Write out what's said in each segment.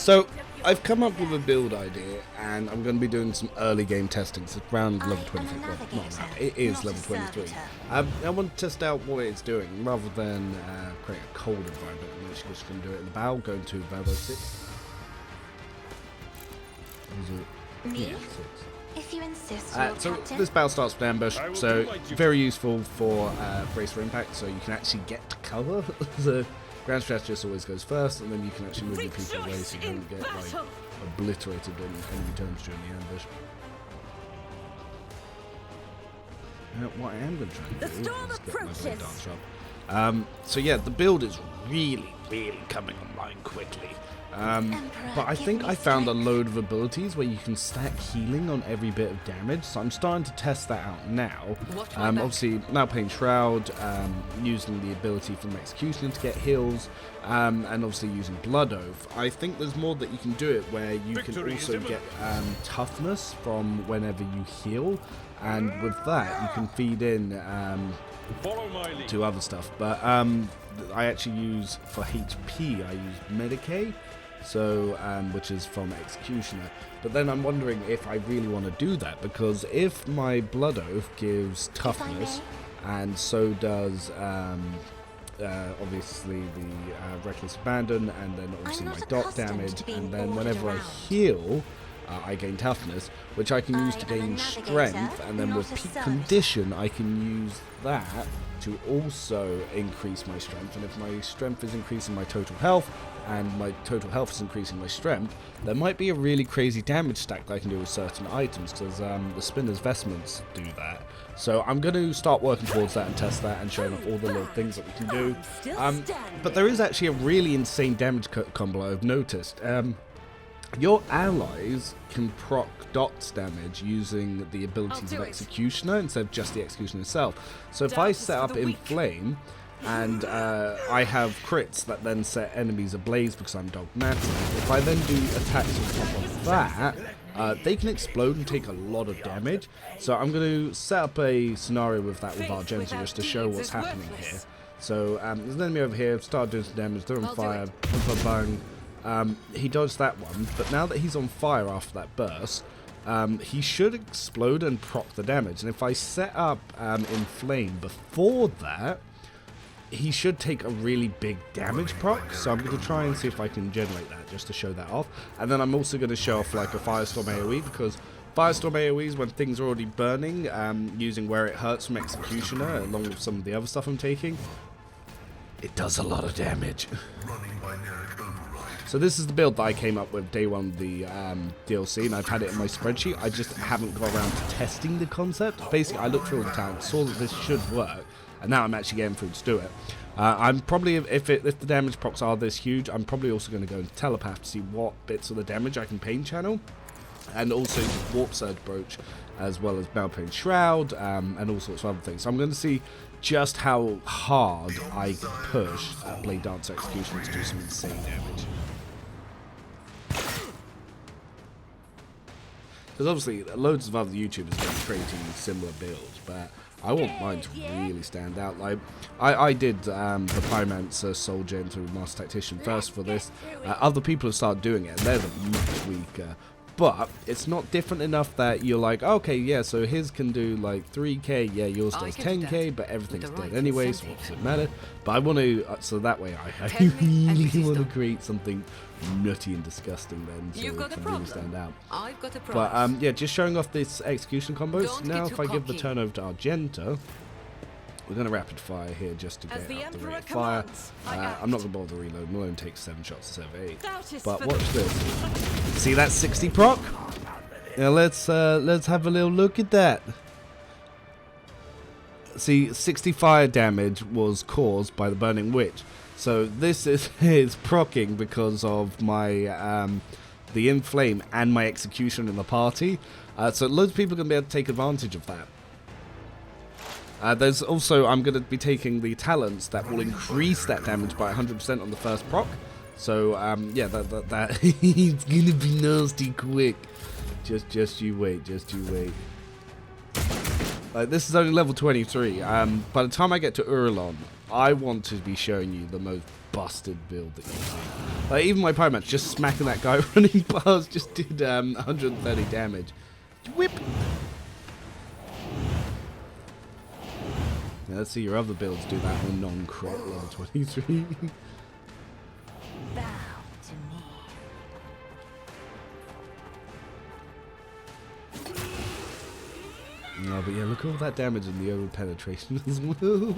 So I've come up with a build idea, and I'm going to be doing some early game testing. It's around level 23. Well, not now. It is level 23. I want to test out what it's doing, rather than create a cold environment. I'm actually just going to do it in the battle, going to Valvo 6. Me? Yeah, 6. If you insist, So Captain. this battle starts with ambush, so very useful for brace for impact, so you can actually get to cover. The grand strategist always goes first, and then you can actually move your people away so you don't get like obliterated on enemy turns during the ambush. What I am going to try and do is get my blade dance up. So yeah, the build is really coming online quickly. But I think I found a load of abilities where you can stack healing on every bit of damage, so I'm starting to test that out now. Obviously, Malpain Shroud, using the ability from Executioner to get heals, and obviously using Blood Oath. I think there's more that you can do it where you can also get toughness from whenever you heal, and with that you can feed in to other stuff. But I actually use, for HP, I use Medicae. So, which is from Executioner. But then I'm wondering if I really want to do that, because if my Blood Oath gives toughness, and so does obviously the Reckless Abandon, and then obviously my dot damage, and then whenever I heal, I gain toughness, which I can use to gain strength, and then with peak condition I can use that to also increase my strength. And if my strength is increasing my total health, and my total health is increasing my strength, there might be a really crazy damage stack that I can do with certain items, because the Spinner's Vestments do that. So I'm going to start working towards that and test that and showing off all the little things that we can do. But there is actually a really insane damage combo I've noticed. Your allies can proc dots damage using the abilities of Executioner instead of just the Executioner itself. So if I set up Inflame, and I have crits that then set enemies ablaze because I'm dogmatic, if I then do attacks on top of that, they can explode and take a lot of damage. So I'm going to set up a scenario with that with Argenta just to show what's happening here. So there's an enemy over here, start doing some damage, they're on fire, bang. He dodged that one, but now that he's on fire after that burst, he should explode and proc the damage. And if I set up Inflame before that, he should take a really big damage proc, so I'm going to try and see if I can generate that just to show that off. And then I'm also going to show off like a Firestorm AoE, because Firestorm AoEs, when things are already burning, using Where It Hurts from Executioner along with some of the other stuff I'm taking, it does a lot of damage. So this is the build that I came up with day one of the DLC, and I've had it in my spreadsheet. I just haven't got around to testing the concept. Basically, I looked through all the talents, saw that this should work, and now I'm actually getting through to do it. I'm probably, if the damage procs are this huge, I'm probably also going to go into Telepath to see what bits of the damage I can pain channel, and also Warp Surge Brooch, as well as Malpain Shroud, and all sorts of other things. So I'm going to see just how hard I can push Blade Dance Executioner to do some insane damage. Because obviously loads of other YouTubers have been creating similar builds, but I want mine to really stand out. Like I did the Pyromancer, Soldier into Master Tactician first for this. Other people have started doing it, and they're much weaker. But it's not different enough that you're like, okay, yeah, so his can do like 3k, yeah, yours does 10k, but everything's dead anyway, so what does it matter? But I want to, so that way I really want to create something nutty and disgusting then, so it can really stand out. But yeah, just showing off this execution combos. Now if I give the turn over to Argenta, we're going to rapid fire here just to get up the rate of fire. I'm not going to bother reloading, we'll only take 7 shots instead of 8. But watch this. See that 60 proc? Now let's have a little look at that. See, 60 fire damage was caused by the Burning Witch. So this is proccing because of my the Inflame and my Execution in the party. So loads of people are going to be able to take advantage of that. There's also, I'm going to be taking the talents that will increase that damage by 100% on the first proc. So, yeah, that it's going to be nasty quick. Just you wait, this is only level 23. By the time I get to Urlon, I want to be showing you the most busted build that you see. Like, even my pyromancer just smacking that guy running past just did 130 damage. Whip! Yeah, let's see your other builds do that on non-crit level 23. Bow to me. No, but yeah, look at all that damage in the over penetration as well.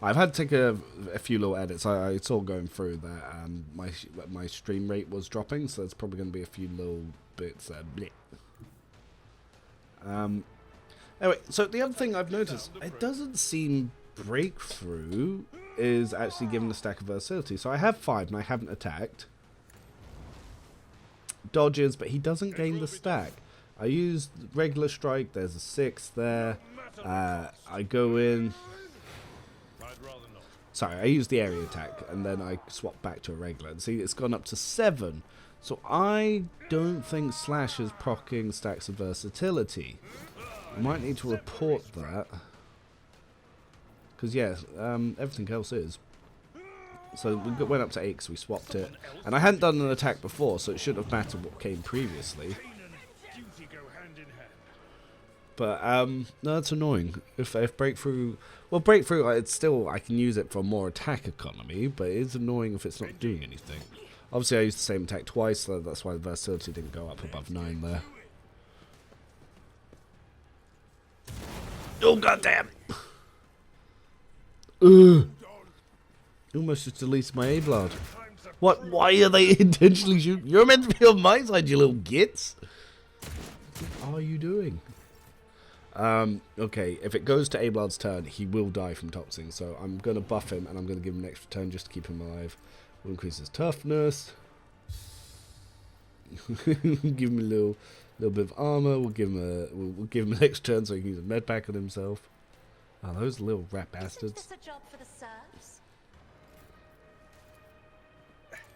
I've had to take a few little edits. I saw going through that my stream rate was dropping, so there's probably going to be a few little bits. Anyway, so the other thing I've noticed, it doesn't seem Breakthrough is actually given a stack of versatility. So I have 5 and I haven't attacked. Dodges, but he doesn't gain the stack. I used regular strike. There's a 6 there. I go in. Sorry, I used the area attack and then I swapped back to a regular. And see, it's gone up to 7. So I don't think Slash is proccing stacks of versatility. I might need to report that. Because, yeah, everything else is. So we went up to 8 because we swapped it. And I hadn't done an attack before, so it shouldn't have mattered what came previously. But, no, that's annoying. If Breakthrough... Well, Breakthrough, it's still... I can use it for more attack economy, but it is annoying if it's not doing anything. Obviously, I used the same attack twice, so that's why the versatility didn't go up above 9 there. Oh, goddamn! Ugh! Almost just deleted my A-Blood. What? Why are they intentionally shooting? You're meant to be on my side, you little gits! What are you doing? Okay, if it goes to A-Blood's turn, he will die from toxing, so I'm going to buff him, and I'm going to give him an extra turn just to keep him alive. We'll increase his toughness. Give him a little bit of armor. We'll give him an extra turn so he can use a med pack on himself. Oh, those little rat bastards. Is this a job for the serfs?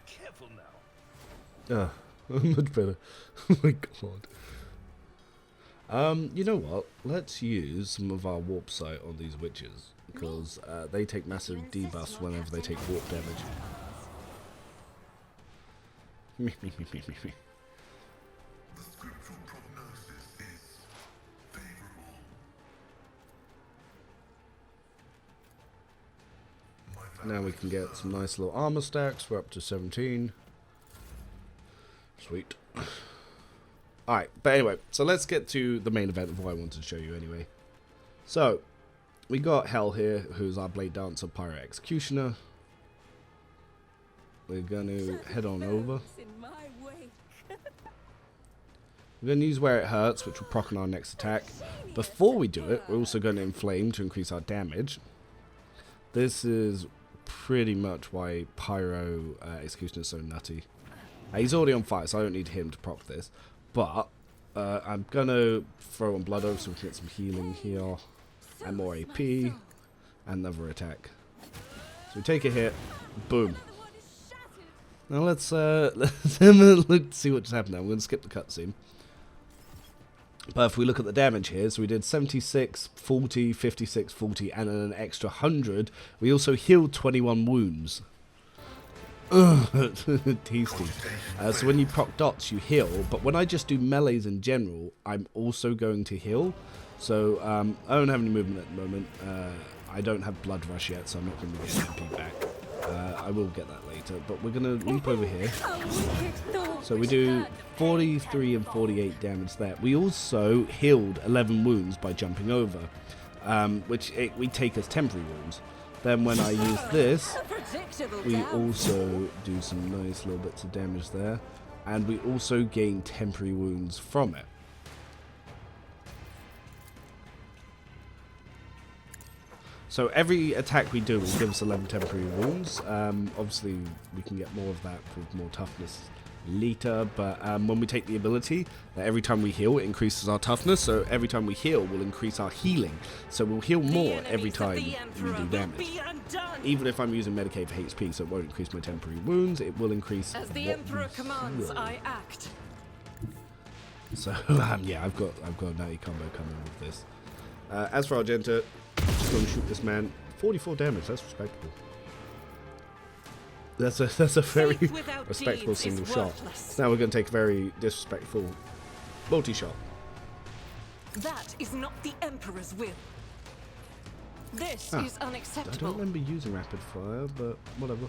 Careful now. Much better. Oh my god. You know what? Let's use some of our warp sight on these witches because they take massive debuffs whenever they take warp damage. Me. The scriptural prognosis is favorable. Now we can get some nice little armor stacks. We're up to 17. Sweet. Alright, but anyway, so let's get to the main event of what I wanted to show you anyway. So, we got Hell here, who's our Blade Dancer Pyro Executioner. We're going to head on over. We're going to use Where It Hurts, which will proc on our next attack. Before we do it, we're also going to Inflame to increase our damage. This is pretty much why Pyro Executioner is so nutty. He's already on fire, so I don't need him to proc this. But I'm going to throw on Blood Oath so we can get some healing here. And more AP. And another attack. So we take a hit. Boom. Now let's have a look to see what just happened there. I'm going to skip the cutscene. But if we look at the damage here, so we did 76, 40, 56, 40, and an extra 100. We also healed 21 wounds. Ugh, tasty. So when you proc dots, you heal. But when I just do melees in general, I'm also going to heal. So I don't have any movement at the moment. I don't have Blood Rush yet, so I'm not going to get MP back. I will get that later, but we're going to leap over here. So we do 43 and 48 damage there. We also healed 11 wounds by jumping over, which we take as temporary wounds. Then when I use this, we also do some nice little bits of damage there, and we also gain temporary wounds from it. So every attack we do will give us 11 temporary wounds. Obviously, we can get more of that with more toughness later, but when we take the ability, that every time we heal, it increases our toughness, so every time we heal, we'll increase our healing. So we'll heal more every time we do damage. Even if I'm using Medicaid for HP, so it won't increase my temporary wounds, it will increase As the Emperor commands, I act. So, yeah, I've got a nutty combo coming with this. As for Argenta, Just gonna shoot this man. 44 damage. That's respectable. That's a very Faith without respectable deeds is single shot. worthless. Now we're gonna take a very disrespectful multi-shot. That is not the Emperor's will. This is I don't unacceptable. remember using rapid fire, but whatever.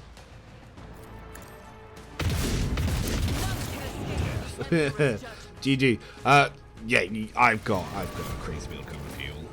GG. Yeah, I've got a crazy build coming for you all.